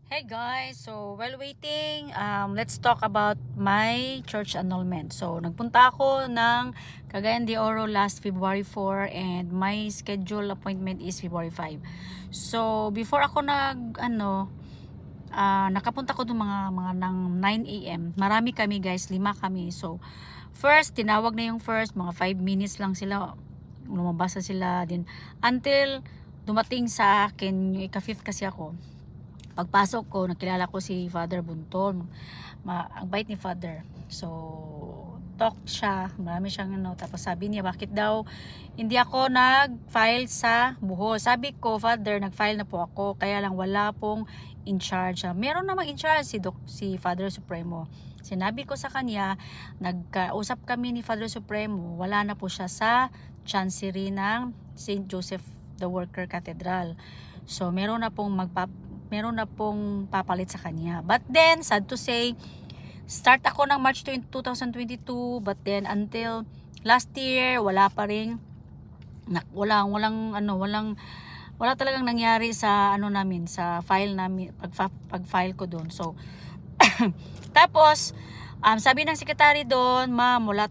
Hey guys, so while waiting, let's talk about my church annulment. So nagpunta ako ng Cagayan de Oro last February 4 and my schedule appointment is February 5. So before ako nakapunta ko ng mga ng 9 AM. Marami kami guys, 5 kami. So first, tinawag na yung first, mga 5 minutes lang sila. Lumabas na sila din until dumating sa akin yung ika-5th kasi ako. Pagpasok ko, nakilala ko si Father Buntol. Ang bait ni Father. So, talk siya. Marami siyang tapos sabi niya, bakit daw hindi ako nag-file sa buho? Sabi ko, Father, nag-file na po ako. Kaya lang wala pong in charge. Meron namang in charge si Father Supremo. Sinabi ko sa kanya, nagkausap kami ni Father Supremo. Wala na po siya sa chancery ng St. Joseph the Worker Cathedral. So, meron na pong papalit sa kanya. But then, sad to say, start ako ng March 2022, but then until last year, wala pa rin, wala talagang nangyari sa namin, sa file namin, pag-file ko doon. So, tapos, sabi ng secretary doon, wala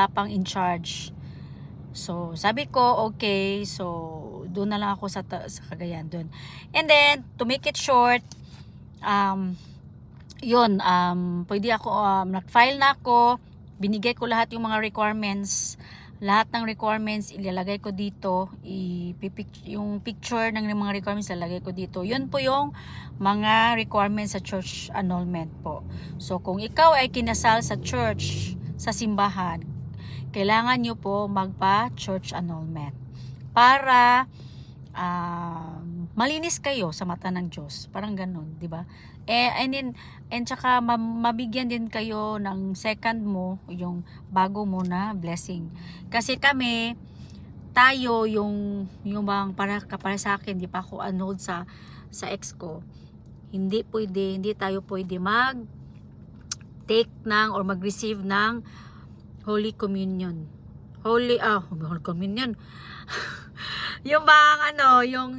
pang in charge. So, sabi ko, okay, so, doon na lang ako sa Cagayan doon. And then, to make it short, pwede ako, nag-file na ako, binigay ko lahat yung mga requirements, lahat ng requirements, ilalagay ko dito, yung picture ng mga requirements, ilalagay ko dito. Yun po yung mga requirements sa church annulment po. So, kung ikaw ay kinasal sa church, sa simbahan, kailangan nyo po magpa-church annulment para malinis kayo sa mata ng Diyos. Parang ganun, di ba? And tsaka mabigyan din kayo ng second mo, yung bago mo na blessing. Kasi tayo yung para sa akin, di pa ako annulled sa ex ko. Hindi tayo pwede mag-take ng or mag-receive ng Holy Communion. Holy Communion. Yung bang yung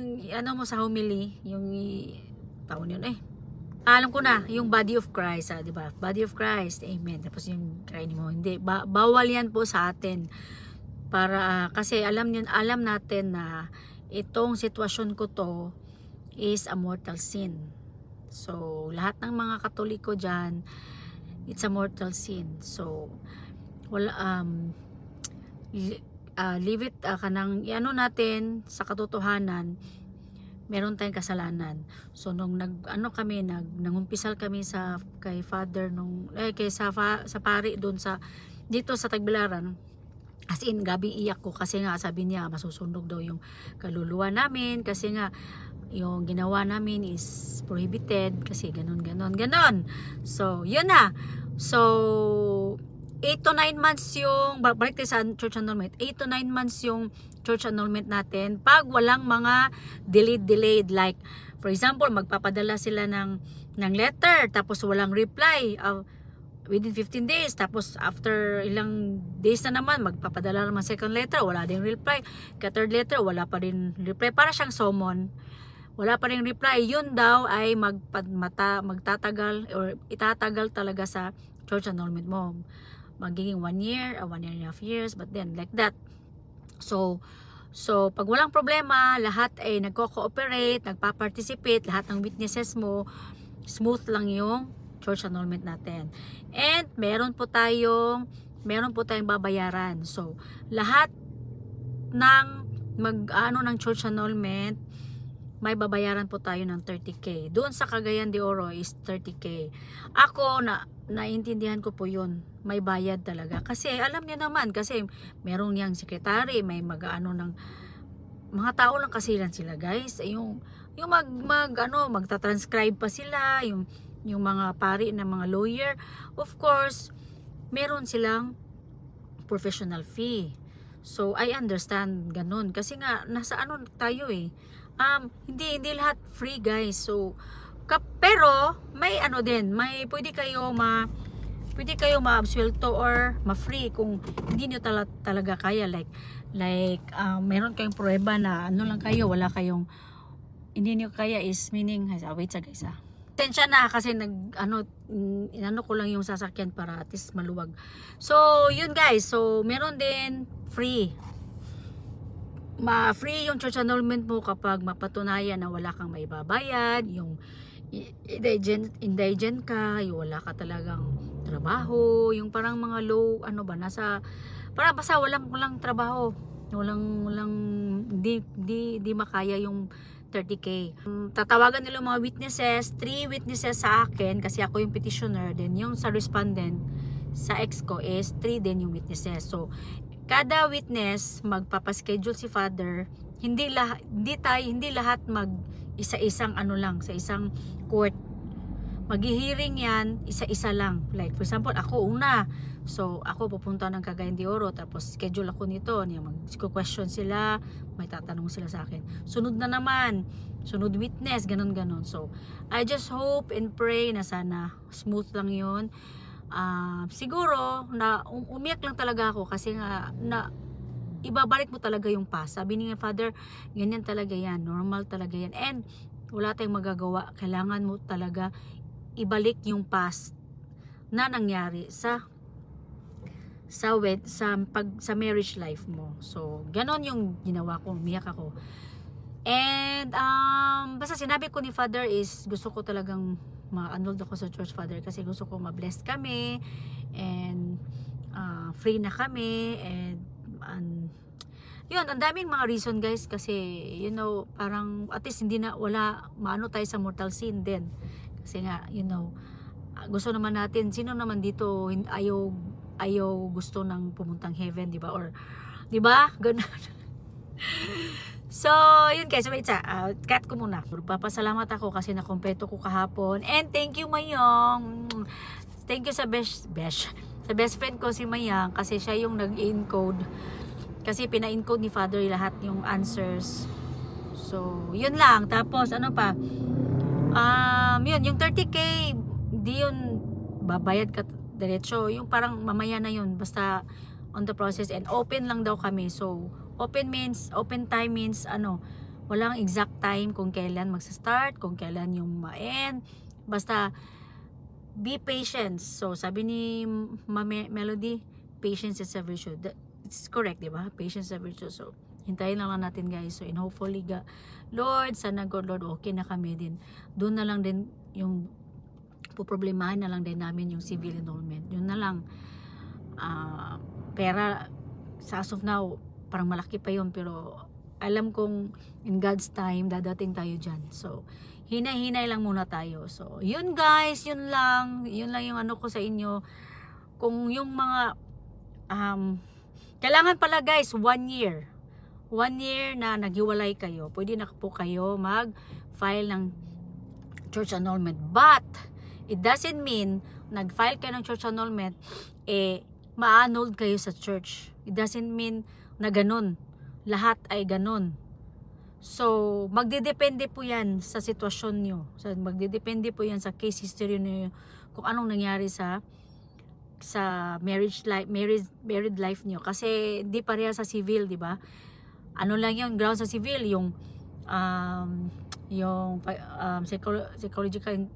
mo sa homily, yung taon yun alam ko na, yung body of Christ, di ba? Body of Christ. Amen. Tapos yung kainin mo, hindi bawal yan po sa atin. Para kasi alam natin na itong sitwasyon ko to is a mortal sin. So, lahat ng mga Katoliko diyan, it's a mortal sin. So, wala leave it kanang natin sa katotohanan, meron tayong kasalanan. So nung nangumpisal kami kay Father sa pari doon dito sa Tagbilaran, as in gabi iyak ko kasi nga sabi niya masusunog daw yung kaluluwa namin kasi nga yung ginawa namin is prohibited kasi ganon. So yun na. So 8 to 9 months yung balik tayo sa church annulment, 8 to 9 months yung church annulment natin pag walang mga delayed, like for example magpapadala sila ng letter tapos walang reply within 15 days, tapos after ilang days na naman magpapadala naman second letter, wala din reply, third letter wala pa rin reply, para siyang summon, wala pa rin reply. Yun daw ay magtatagal or itatagal talaga sa church annulment mo, magiging 1 year or 1.5 years, but then like that. So pag walang problema, lahat ay nagko-cooperate, nagpa-participate, lahat ng witnesses mo, smooth lang yung church annulment natin. And meron po tayong babayaran. So lahat ng ng church annulment, may babayaran po tayo ng 30K. Doon sa Cagayan de Oro is 30K. Ako naintindihan ko po yun. May bayad talaga. Kasi alam niyo naman, kasi merong yang sekretary, may ng mga tao lang kasi lang sila guys. Yung magta-transcribe pa sila, yung mga pari ng mga lawyer. Of course, meron silang professional fee. So I understand ganun. Kasi nga, nasa tayo hindi lahat free guys. So pero may din, may pwede kayo ma-absuelto or ma-free kung hindi niyo talaga kaya, like meron kayong pruweba na lang kayo, wala kayong hindi niyo kaya is meaning, wait sa guys Tensya na kasi inano ko lang yung sasakyan para at least maluwag. So, yun guys. So, meron din free. Free yung church annulment mo kapag mapatunayan na wala kang maibabayad, yung indigent ka, yung wala ka talagang trabaho, yung parang mga low, para basta walang trabaho, di makaya yung 30K. Tatawagan nila mga witnesses, 3 witnesses sa akin kasi ako yung petitioner, then yung sa respondent sa ex ko is 3 din yung witnesses. So kada witness magpapaschedule si Father, hindi lahat mag isa-isang sa isang court. Maghihiring yan isa-isa lang. Like for example, ako una. So ako pupunta ng Cagayan de Oro, tapos schedule ako nito, mag-question sila, may tatanong sila sa akin. Sunod na naman, sunod witness, ganun. So I just hope and pray na sana smooth lang yun. Siguro na umiyak lang talaga ako kasi nga na ibabalik mo talaga yung past. Sabi ni Father, ganyan talaga yan, normal talaga yan, and wala tayong magagawa. Kailangan mo talaga ibalik yung past na nangyari sa marriage life mo. So ganon yung ginawa ko, umiyak ako. And basta sinabi ko ni Father is gusto ko talagang ma-annulled ako sa church, Father, kasi gusto ko ma-bless kami and free na kami, and yun, ang daming mga reason guys, kasi parang at least maano tayo sa mortal sin din, kasi nga gusto naman natin, sino naman dito ayaw gusto ng pumuntang heaven, di ba? Or di ba? Ganun. So, yun guys, wait cut ko muna. Papasalamat ako kasi nakompleto ko kahapon. And thank you Mayong. Thank you sa best friend ko si Mayang, kasi siya yung nag-encode. Kasi pina-encode ni Father lahat yung answers. So, yun lang. Tapos, yun, yung 30K, di yun babayad ka diretso. Yung parang mamaya na yun. Basta on the process, and open lang daw kami. So, open time means walang exact time kung kailan magsa-start, kung kailan yung ma-end. Basta be patient. So sabi ni Melody, patience is a virtue. It's correct, di ba? Patience is a virtue. So hintayin lang natin guys. So and hopefully Lord, sana Lord, okay na kami din. Doon na lang din yung puproblemahin na lang din namin yung civil annulment. Yun na lang. Pera sa as of now parang malaki pa yun, pero alam kong in God's time dadating tayo dyan. So hinay-hinay lang muna tayo. So yun guys, yun lang yung ko sa inyo. Kung yung mga kailangan pala guys 1 year na naghiwalay kayo, pwede na po kayo mag-file ng church annulment, but it doesn't mean nag-file kayo ng church annulment ma-annulled kayo sa church. It doesn't mean na ganun. Lahat ay ganun. So, magdedepende po yan sa sitwasyon nyo. So, magdedepende po yan sa case history nyo, kung anong nangyari sa married life nyo. Kasi di pareha sa civil, di ba? Ano lang yung ground sa civil, yung psychological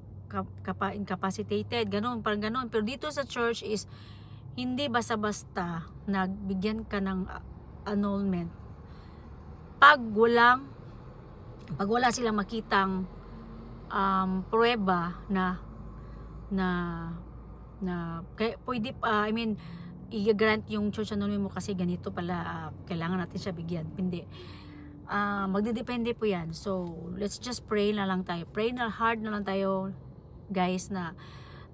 incapacitated, ganun, parang ganun. Pero dito sa church is hindi basta-basta nagbigyan ka ng annulment pag wala silang makitang pruweba na pwede i-grant yung church annulment mo kasi ganito pala, kailangan natin siya bigyan. Hindi. Magdedepende po yan. So let's just pray na lang tayo, pray na hard na lang tayo guys, na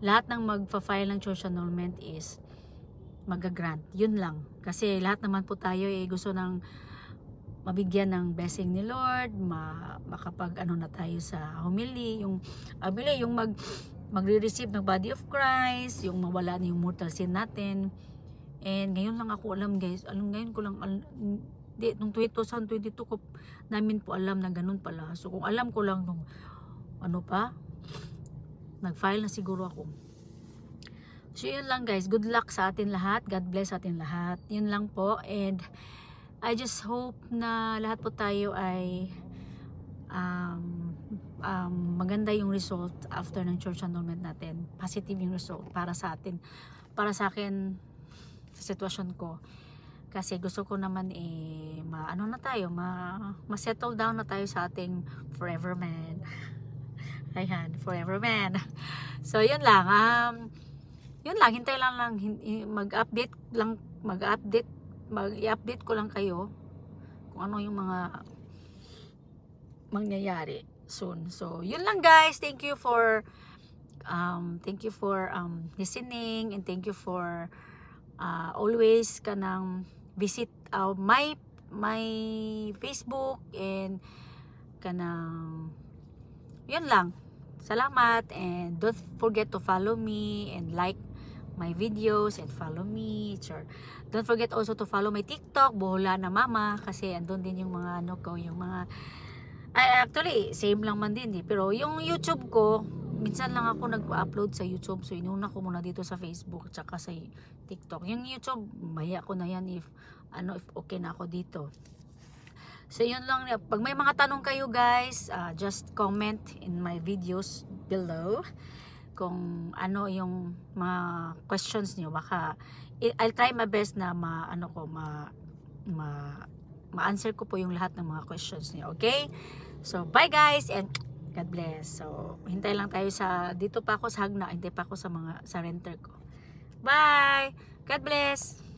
lahat ng magfa-file ng church annulment is mag-grant. Yun lang. Kasi lahat naman po tayo gusto ng mabigyan ng blessing ni Lord, makapag na tayo sa homily, yung magre-receive ng body of Christ, yung mawala na yung mortal sin natin. And ngayon lang ako alam guys, ngayon ko lang nung 2022 ko namin po alam na ganun pala. So kung alam ko lang nung nag-file na siguro ako. So yun lang guys, good luck sa atin lahat, God bless sa atin lahat, yun lang po. And I just hope na lahat po tayo ay maganda yung result after ng church annulment natin. Positive yung result para sa atin, para sa akin, sa sitwasyon ko. Kasi gusto ko naman ano na tayo, ma-settle down na tayo sa ating forever man. Ayan, forever man. So yun lang, hintay lang mag-update ko lang kayo kung ano yung mga mangyayari soon. So yun lang guys, thank you for listening, and thank you for always kanang visit my Facebook, and kanang yun lang. Salamat, and don't forget to follow me and like my videos and follow me. Sure. Don't forget also to follow my TikTok, Bohola na Mama, kasi andun din yung mga ano ko, yung mga actually same lang man din pero yung YouTube ko minsan lang ako nag-upload sa YouTube, so inuna ko muna dito sa Facebook tsaka sa TikTok. Yung YouTube maya ko na yan if okay na ako dito. So yun lang, pag may mga tanong kayo guys, just comment in my videos below kung ano yung mga questions niyo. Baka I'll try my best na ma-answer ko po yung lahat ng mga questions niyo. Okay? So bye guys, and God bless. So hintay lang tayo dito pa ako sa Hagna, hintay pa ako sa renter ko. Bye. God bless.